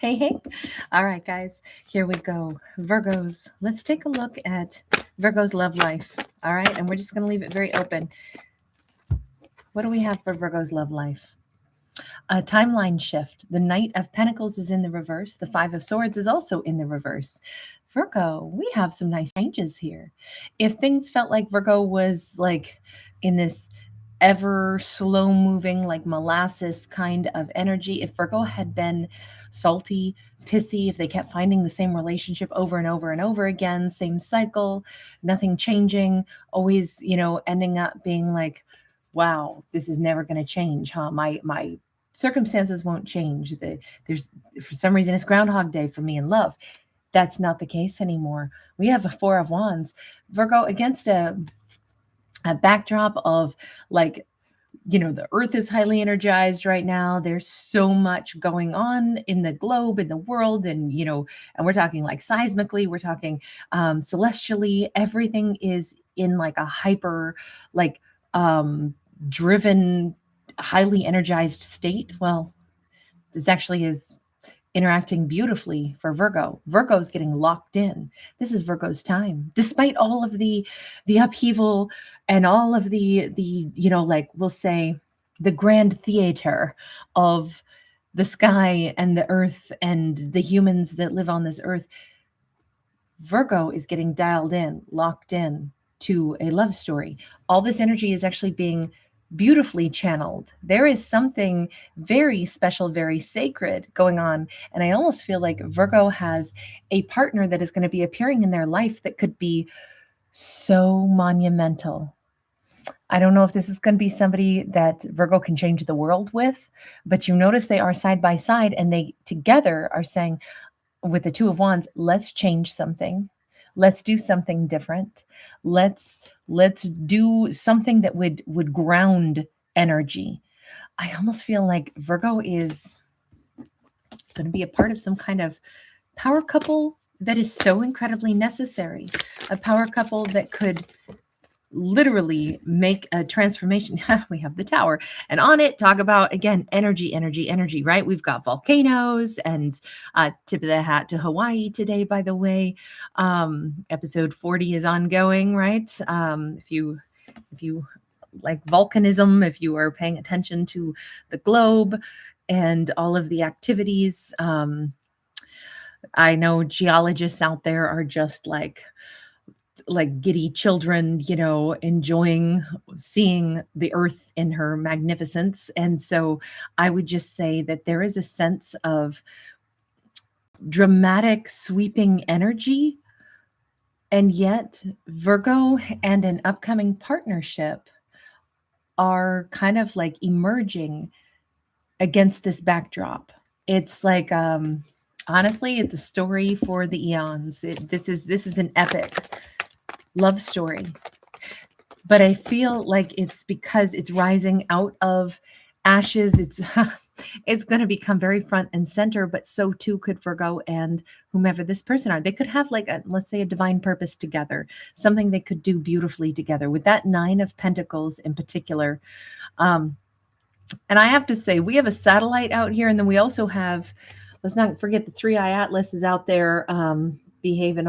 Hey, hey. All right, guys, here we go. Virgos, let's take a look at Virgo's love life. All right, and we're just going to leave it very open. What do we have for Virgo's love life? A timeline shift. The Knight of Pentacles is in the reverse. The Five of Swords is also in the reverse. Virgo, we have some nice changes here. If things felt like Virgo was like in this ever slow moving, like molasses kind of energy, if Virgo had been salty, pissy, if they kept finding the same relationship over and over and over again, same cycle, nothing changing, always, ending up being like, wow, this is never going to change, huh? My circumstances won't change. There's for some reason it's Groundhog Day for me in love. That's not the case anymore. We have a Four of Wands. Virgo, against a backdrop of like, the earth is highly energized right now. There's so much going on in the globe, in the world, and and we're talking like seismically, we're talking celestially. Everything is in like a hyper, like driven, highly energized state. Well, this actually is interacting beautifully for Virgo. Virgo's getting locked in. This is Virgo's time. Despite all of the upheaval and all of the like we'll say the grand theater of the sky and the earth and the humans that live on this earth, Virgo is getting dialed in, locked in to a love story. All this energy is actually being beautifully channeled. There is something very special, very sacred going on. And I almost feel like Virgo has a partner that is going to be appearing in their life that could be so monumental. I don't know if this is going to be somebody that Virgo can change the world with, but you notice they are side by side and they together are saying, with the Two of Wands, let's change something. Let's do something different. Let's do something that would ground energy. I almost feel like Virgo is going to be a part of some kind of power couple that is so incredibly necessary. A power couple that could literally make a transformation. We have the Tower, and on it talk about again energy, right? We've got volcanoes and tip of the hat to Hawaii today, by the way. Episode 40 is ongoing, right? If you like volcanism, if you are paying attention to the globe and all of the activities, I know geologists out there are just like giddy children, enjoying seeing the earth in her magnificence. And so I would just say that there is a sense of dramatic, sweeping energy. And yet, Virgo and an upcoming partnership are kind of like emerging against this backdrop. It's like, honestly, it's a story for the eons. This is an epic love story. But I feel like it's because it's rising out of ashes. It's going to become very front and center, but so too could Virgo and whomever this person are. They could have like let's say a divine purpose together, something they could do beautifully together with that Nine of Pentacles in particular. And I have to say, we have a satellite out here, and then we also have, let's not forget the Three Eye Atlas is out there, behaving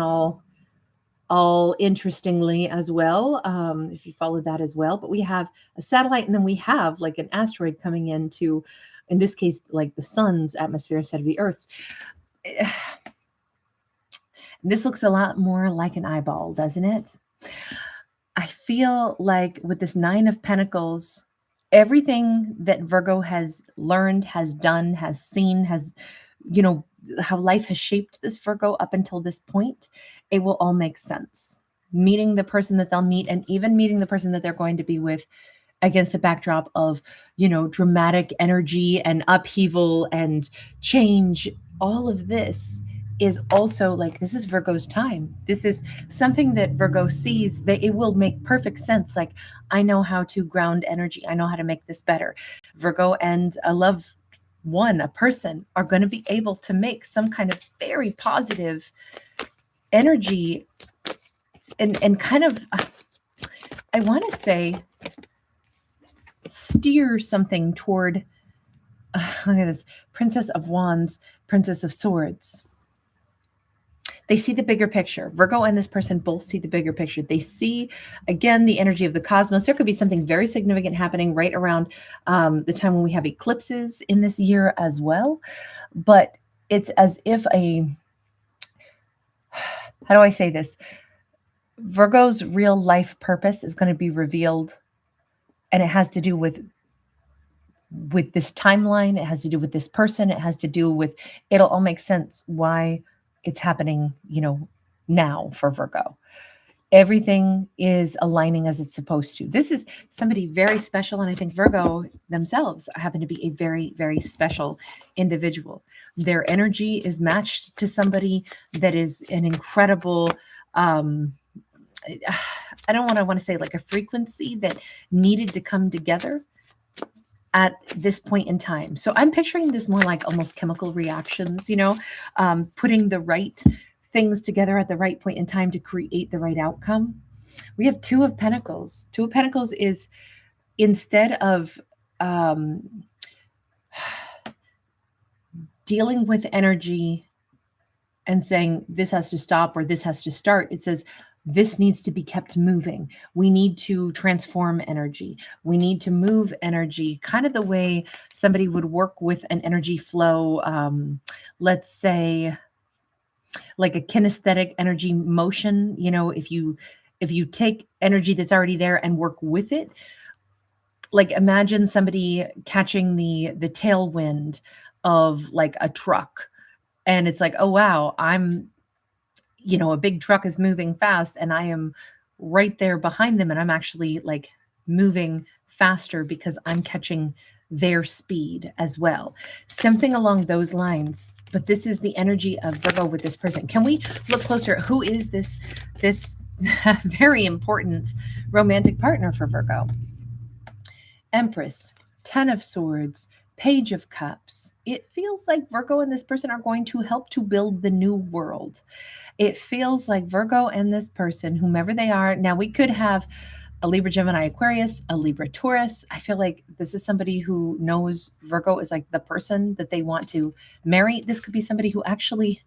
all interestingly as well, if you follow that as well. But we have a satellite, and then we have like an asteroid coming into, in this case, like the sun's atmosphere instead of the Earth's. This looks a lot more like an eyeball, doesn't it? I feel like with this Nine of Pentacles, everything that Virgo has learned, has done, has seen, has, how life has shaped this Virgo up until this point, it will all make sense. Meeting the person that they'll meet, and even meeting the person that they're going to be with against a backdrop of, dramatic energy and upheaval and change, all of this is also like, this is Virgo's time. This is something that Virgo sees that it will make perfect sense. Like, I know how to ground energy. I know how to make this better. Virgo and a loved one, a person, are going to be able to make some kind of very positive energy and kind of, I want to say, steer something toward Look at this. Princess of Wands, Princess of Swords. They see the bigger picture. Virgo and this person both see the bigger picture. They see, again, the energy of the cosmos. There could be something very significant happening right around the time when we have eclipses in this year as well. But it's as if how do I say this? Virgo's real life purpose is going to be revealed, and it has to do with this timeline. It has to do with this person. It has to do with, it'll all make sense why it's happening, now for Virgo. Everything is aligning as it's supposed to. This is somebody very special, and I think Virgo themselves happen to be a very, very special individual. Their energy is matched to somebody that is an incredible, I don't want to say like a frequency that needed to come together at this point in time. So I'm picturing this more like almost chemical reactions, putting the right things together at the right point in time to create the right outcome. We have Two of Pentacles. Two of Pentacles is, instead of dealing with energy and saying this has to stop or this has to start, it says this needs to be kept moving. We need to transform energy. We need to move energy, kind of the way somebody would work with an energy flow. Let's say like a kinesthetic energy motion. If you take energy that's already there and work with it, like imagine somebody catching the tailwind of like a truck, and it's like, oh wow, I'm a big truck is moving fast and I am right there behind them, and I'm actually like moving faster because I'm catching their speed as well. Something along those lines. But this is the energy of Virgo with this person. Can we look closer? Who is this very important romantic partner for Virgo? Empress, Ten of Swords, Page of Cups. It feels like Virgo and this person are going to help to build the new world. It feels like Virgo and this person, whomever they are, now we could have a Libra, Gemini, Aquarius, a Libra, Taurus. I feel like this is somebody who knows Virgo is like the person that they want to marry. This could be somebody who actually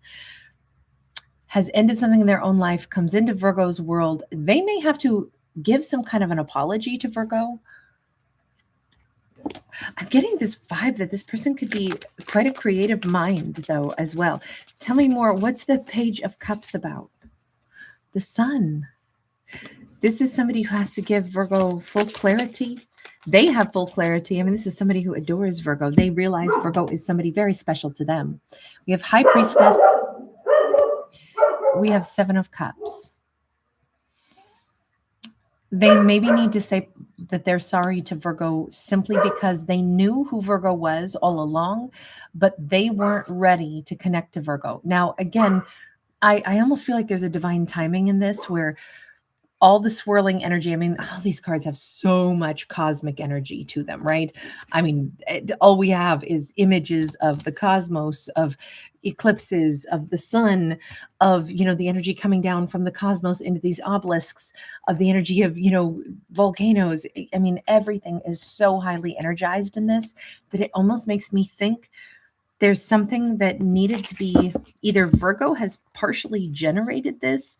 has ended something in their own life, comes into Virgo's world. They may have to give some kind of an apology to Virgo. I'm getting this vibe that this person could be quite a creative mind, though, as well. Tell me more. What's the Page of Cups about? The Sun. This is somebody who has to give Virgo full clarity. They have full clarity. I mean, this is somebody who adores Virgo. They realize Virgo is somebody very special to them. We have High Priestess. We have Seven of Cups. They maybe need to say that they're sorry to Virgo simply because they knew who Virgo was all along, but they weren't ready to connect to Virgo. Now, again, I almost feel like there's a divine timing in this where all the swirling energy, I mean, all these cards have so much cosmic energy to them, right? I mean, all we have is images of the cosmos, of eclipses, of the sun, of, the energy coming down from the cosmos into these obelisks, of the energy of, volcanoes. I mean, everything is so highly energized in this that it almost makes me think there's something that needed to be, either Virgo has partially generated this,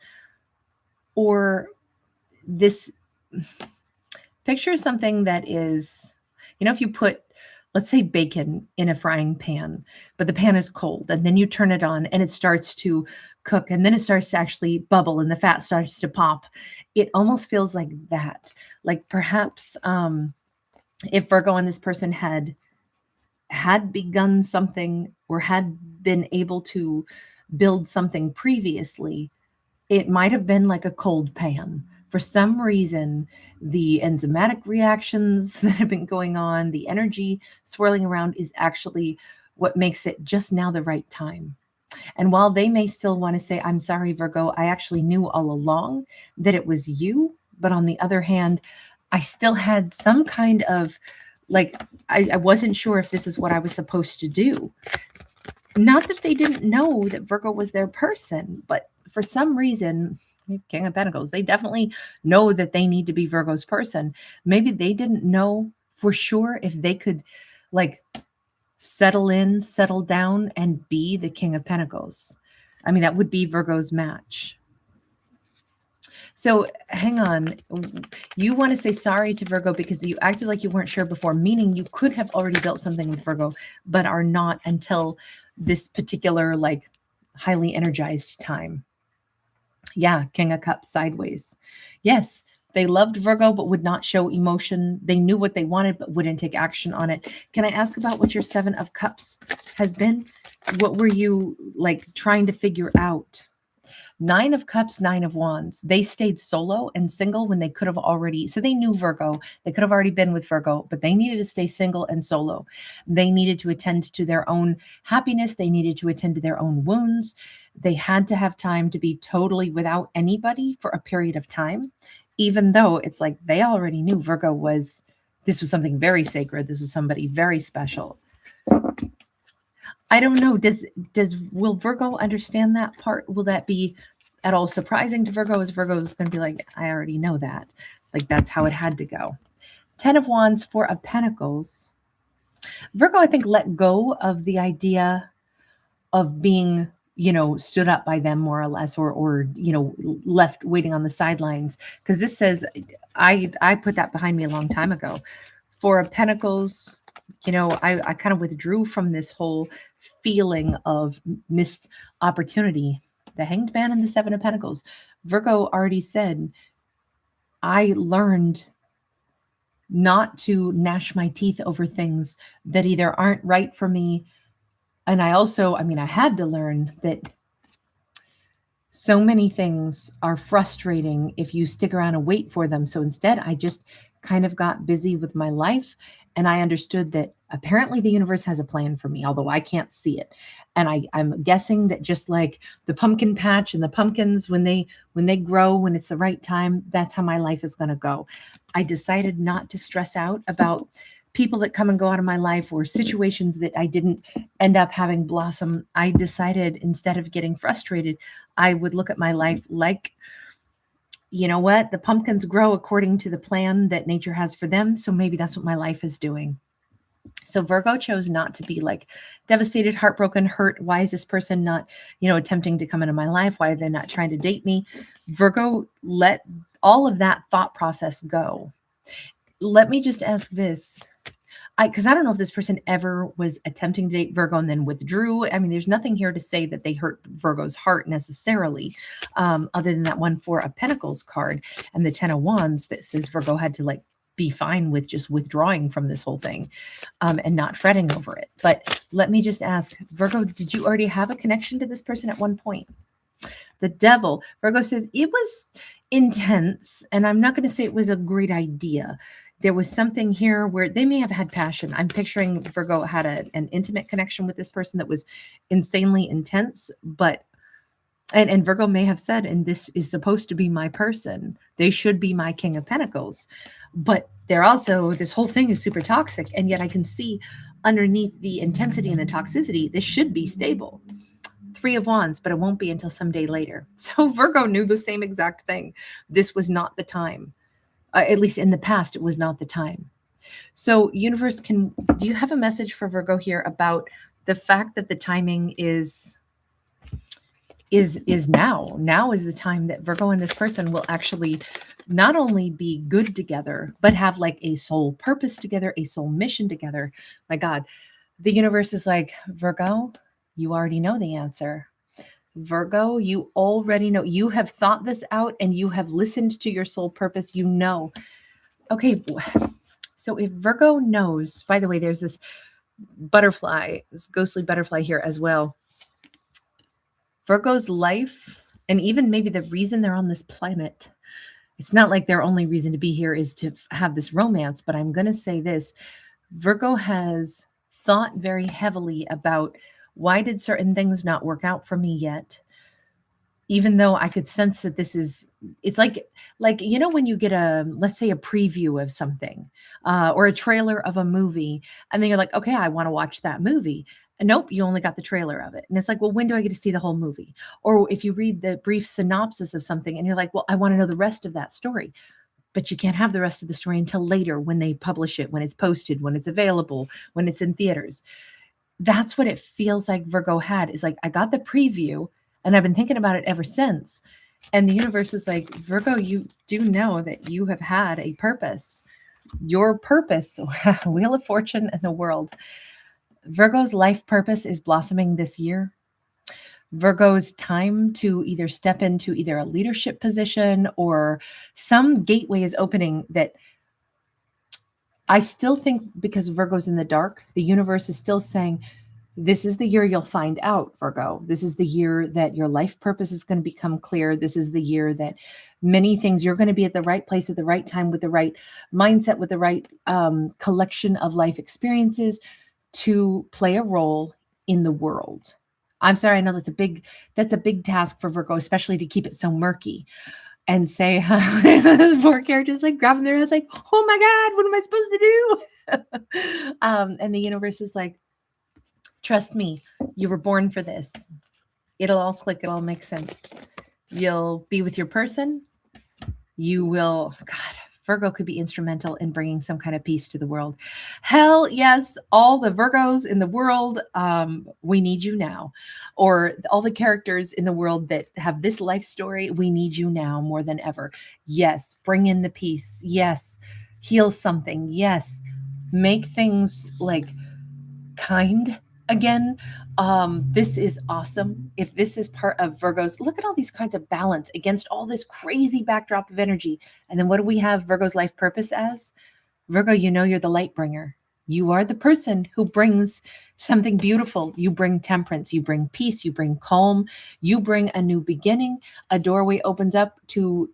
or this picture something that is, if you put, let's say, bacon in a frying pan, but the pan is cold, and then you turn it on and it starts to cook, and then it starts to actually bubble and the fat starts to pop. It almost feels like that. Like perhaps if Virgo and this person had begun something or had been able to build something previously, it might have been like a cold pan. For some reason, the enzymatic reactions that have been going on, the energy swirling around is actually what makes it just now the right time. And while they may still want to say, I'm sorry, Virgo, I actually knew all along that it was you. But on the other hand, I still had some kind of like, I wasn't sure if this is what I was supposed to do. Not that they didn't know that Virgo was their person, but for some reason, King of Pentacles, they definitely know that they need to be Virgo's person. Maybe they didn't know for sure if they could like settle in, settle down, and be the King of Pentacles. I mean, that would be Virgo's match. So hang on. You want to say sorry to Virgo because you acted like you weren't sure before, meaning you could have already built something with Virgo, but are not until this particular, like, highly energized time. Yeah, King of Cups sideways. Yes, they loved Virgo but would not show emotion. They knew what they wanted but wouldn't take action on it. Can I ask about what your Seven of Cups has been? What were you like trying to figure out? Nine of Cups, Nine of Wands. They stayed solo and single when they could have already, so they knew Virgo. They could have already been with Virgo, but they needed to stay single and solo. They needed to attend to their own happiness. They needed to attend to their own wounds. They had to have time to be totally without anybody for a period of time, even though it's like they already knew Virgo was, this was something very sacred. This was somebody very special. I don't know. Will Virgo understand that part? Will that be at all surprising to Virgo? Is Virgo's going to be like, I already know that. Like, that's how it had to go. 10 of Wands, 4 of Pentacles. Virgo, I think, let go of the idea of being, stood up by them more or less, or left waiting on the sidelines. Because this says, I put that behind me a long time ago. 4 of Pentacles, I kind of withdrew from this whole feeling of missed opportunity. The Hanged Man and the 7 of Pentacles. Virgo already said, I learned not to gnash my teeth over things that either aren't right for me. And I had to learn that so many things are frustrating if you stick around and wait for them. So instead, I just kind of got busy with my life. And I understood that apparently the universe has a plan for me, although I can't see it. And I'm guessing that just like the pumpkin patch and the pumpkins, when they grow, when it's the right time, that's how my life is going to go. I decided not to stress out about people that come and go out of my life or situations that I didn't end up having blossom. I decided, instead of getting frustrated, I would look at my life like, you know what? The pumpkins grow according to the plan that nature has for them. So maybe that's what my life is doing. So Virgo chose not to be like devastated, heartbroken, hurt. Why is this person not, attempting to come into my life? Why are they not trying to date me? Virgo let all of that thought process go. Let me just ask this. Because I don't know if this person ever was attempting to date Virgo and then withdrew. I mean, there's nothing here to say that they hurt Virgo's heart necessarily, other than that 1 4 of Pentacles card and the 10 of Wands that says Virgo had to be fine with just withdrawing from this whole thing, and not fretting over it. But let me just ask, Virgo, did you already have a connection to this person at one point? The Devil. Virgo says it was intense, and I'm not going to say it was a great idea. There was something here where they may have had passion. I'm picturing Virgo had an intimate connection with this person that was insanely intense, and Virgo may have said, and this is supposed to be my person. They should be my King of Pentacles. But they're also, this whole thing is super toxic. And yet I can see underneath the intensity and the toxicity, this should be stable. 3 of Wands, but it won't be until someday later. So Virgo knew the same exact thing. This was not the time. At least in the past, it was not the time. So universe, do you have a message for Virgo here about the fact that the timing is now? Now is the time that Virgo and this person will actually not only be good together, but have like a soul purpose together, a soul mission together. My God, the universe is like, Virgo, you already know the answer. Virgo, you already know. You have thought this out and you have listened to your soul purpose. You know. Okay, so if Virgo knows, by the way, there's this butterfly, this ghostly butterfly here as well. Virgo's life, and even maybe the reason they're on this planet, it's not like their only reason to be here is to have this romance, but I'm going to say this. Virgo has thought very heavily about, why did certain things not work out for me yet? Even though I could sense that it's like, when you get let's say a preview of something, or a trailer of a movie, and then you're like, okay, I want to watch that movie. And nope, you only got the trailer of it. And it's like, well, when do I get to see the whole movie? Or if you read the brief synopsis of something and you're like, well, I want to know the rest of that story. But you can't have the rest of the story until later, when they publish it, when it's posted, when it's available, when it's in theaters. That's what it feels like Virgo had, is like, I got the preview and I've been thinking about it ever since. And the universe is like, Virgo, you do know that you have had a purpose. Your purpose, Wheel of Fortune and the world. Virgo's life purpose is blossoming this year. Virgo's time to either step into either a leadership position or some gateway is opening that I still think, because Virgo's in the dark, the universe is still saying, this is the year you'll find out, Virgo. This is the year that your life purpose is going to become clear. This is the year that many things, you're going to be at the right place at the right time with the right mindset, with the right collection of life experiences to play a role in the world. I'm sorry, I know that's a big task for Virgo, especially to keep it so murky and say, poor characters like grabbing their heads like, oh my God, what am I supposed to do? And the universe is like, trust me, you were born for this. It'll all click. It'll all make sense. You'll be with your person. You will, God, Virgo could be instrumental in bringing some kind of peace to the world. Hell yes, all the Virgos in the world, we need you now. Or all the characters in the world that have this life story, we need you now more than ever. Yes, bring in the peace. Yes, heal something. Yes, make things like kind again. This is awesome. If this is part of Virgo's, look at all these kinds of balance against all this crazy backdrop of energy. And then what do we have Virgo's life purpose as? Virgo, you know, you're the light bringer. You are the person who brings something beautiful. You bring temperance, you bring peace, you bring calm, you bring a new beginning. A doorway opens up to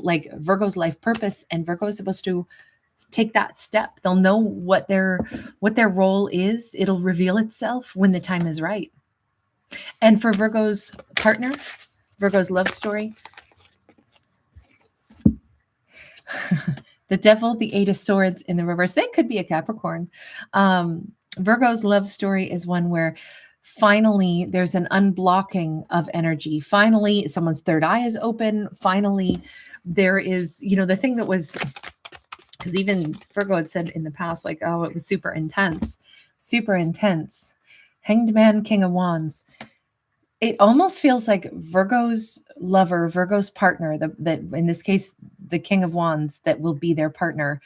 like Virgo's life purpose, and Virgo is supposed to take that step. They'll know what their role is. It'll reveal itself when the time is right. And for Virgo's partner, Virgo's love story, the Devil, the Eight of Swords in the reverse. That could be a Capricorn. Virgo's love story is one where finally there's an unblocking of energy. Finally, someone's third eye is open. Finally, there is, the thing that was, because even Virgo had said in the past, like, oh, it was super intense. Hanged Man, King of Wands. It almost feels like Virgo's lover, Virgo's partner, that in this case, the King of Wands, that will be their partner,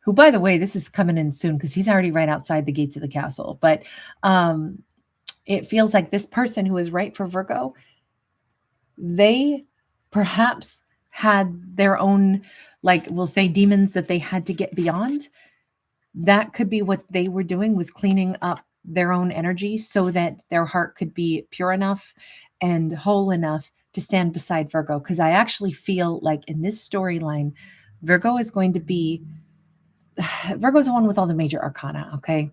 who, by the way, this is coming in soon because he's already right outside the gates of the castle. But it feels like this person who is right for Virgo, they perhaps had their own, like we'll say, demons that they had to get beyond. That could be what they were doing, was cleaning up their own energy so that their heart could be pure enough and whole enough to stand beside Virgo. Because I actually feel like in this storyline, Virgo is going to be, Virgo's the one with all the major arcana, okay?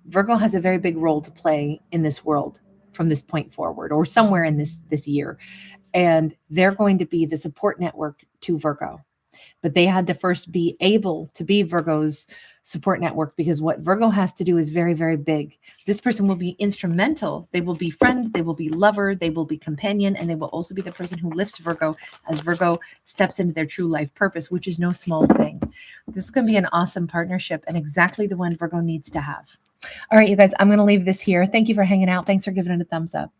Virgo has a very big role to play in this world from this point forward, or somewhere in this year. And they're going to be the support network to Virgo. But they had to first be able to be Virgo's support network, because what Virgo has to do is very, very big. This person will be instrumental. They will be friend, they will be lover, they will be companion, and they will also be the person who lifts Virgo as Virgo steps into their true life purpose, which is no small thing. This is going to be an awesome partnership, and exactly the one Virgo needs to have. All right, you guys, I'm going to leave this here. Thank you for hanging out. Thanks for giving it a thumbs up.